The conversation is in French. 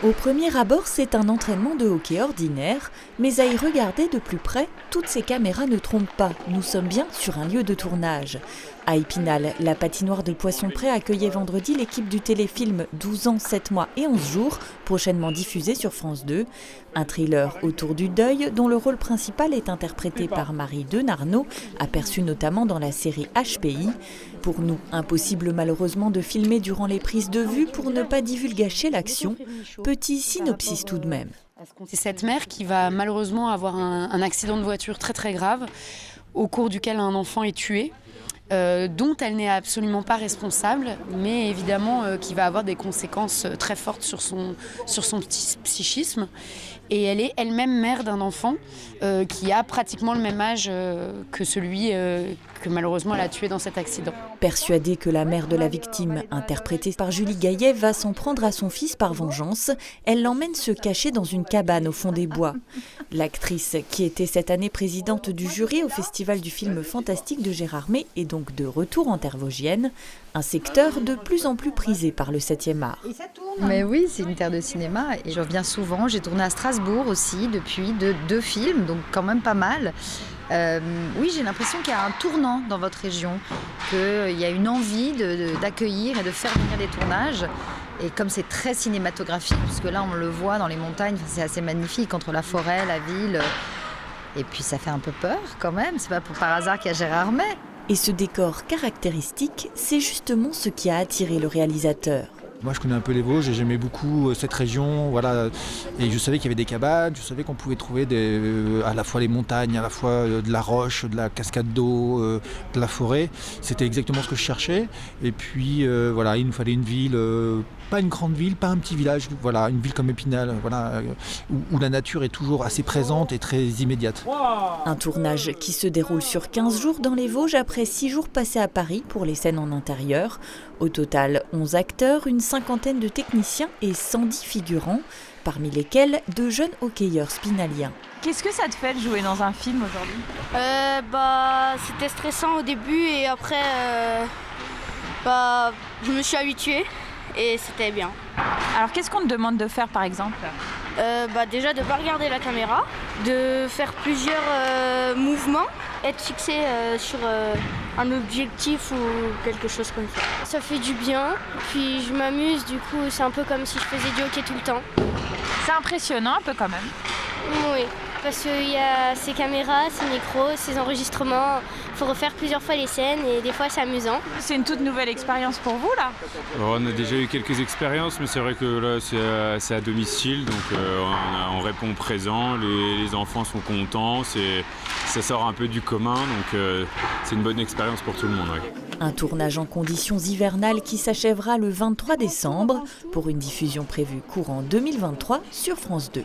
Au premier abord, c'est un entraînement de hockey ordinaire, mais à y regarder de plus près, toutes ces caméras ne trompent pas. Nous sommes bien sur un lieu de tournage. À Épinal, la patinoire de Poisson-Pré accueillait vendredi l'équipe du téléfilm 12 ans, 7 mois et 11 jours, prochainement diffusé sur France 2. Un thriller autour du deuil, dont le rôle principal est interprété par Marie Denarnaud, aperçue notamment dans la série HPI. Pour nous, impossible malheureusement de filmer durant les prises de vue pour ne pas divulgacher l'action. Petit synopsis tout de même. C'est cette mère qui va malheureusement avoir un accident de voiture très très grave, au cours duquel un enfant est tué. Dont elle n'est absolument pas responsable, mais évidemment qui va avoir des conséquences très fortes sur son psychisme. Et elle est elle-même mère d'un enfant qui a pratiquement le même âge que celui que malheureusement elle a tué dans cet accident. Persuadée que la mère de la victime, interprétée par Julie Gaillet, va s'en prendre à son fils par vengeance, elle l'emmène se cacher dans une cabane au fond des bois. L'actrice, qui était cette année présidente du jury au Festival du film fantastique de Gérardmer, est donc de retour en terre vosgienne, un secteur de plus en plus prisé par le 7e art. Mais oui, c'est une terre de cinéma et je reviens souvent. J'ai tourné à Strasbourg aussi depuis deux films, donc quand même pas mal. Oui, j'ai l'impression qu'il y a un tournant dans votre région, qu'il y a une envie d'accueillir et de faire venir des tournages. Et comme c'est très cinématographique, puisque là on le voit dans les montagnes, c'est assez magnifique entre la forêt, la ville. Et puis ça fait un peu peur quand même, c'est pas par hasard qu'il y a Gérardmer. Et ce décor caractéristique, c'est justement ce qui a attiré le réalisateur. Moi je connais un peu les Vosges et j'aimais beaucoup cette région, voilà. Et je savais qu'il y avait des cabanes, je savais qu'on pouvait trouver à la fois les montagnes, à la fois de la roche, de la cascade d'eau, de la forêt. C'était exactement ce que je cherchais. Et puis voilà, il nous fallait une ville, pas une grande ville, pas un petit village, voilà, une ville comme Épinal, voilà, où la nature est toujours assez présente et très immédiate. Un tournage qui se déroule sur 15 jours dans les Vosges après 6 jours passés à Paris pour les scènes en intérieur. Au total, 11 acteurs, une cinquantaine de techniciens et 110 figurants, parmi lesquels de jeunes hockeyeurs spinaliens. Qu'est-ce que ça te fait de jouer dans un film aujourd'hui ? C'était stressant au début et après je me suis habituée et c'était bien. Alors qu'est-ce qu'on te demande de faire par exemple ? Déjà de ne pas regarder la caméra, de faire plusieurs mouvements, être fixé sur un objectif ou quelque chose comme ça. Ça fait du bien, puis je m'amuse, du coup c'est un peu comme si je faisais du hockey tout le temps. C'est impressionnant un peu quand même. Oui, parce qu'il y a ces caméras, ces micros, ces enregistrements, il faut refaire plusieurs fois les scènes et des fois c'est amusant. C'est une toute nouvelle expérience pour vous là ? On a déjà eu quelques expériences, mais c'est vrai que là c'est à domicile, donc on répond présent, les enfants sont contents, ça sort un peu du commun, donc c'est une bonne expérience pour tout le monde. Ouais. Un tournage en conditions hivernales qui s'achèvera le 23 décembre pour une diffusion prévue courant 2023 sur France 2.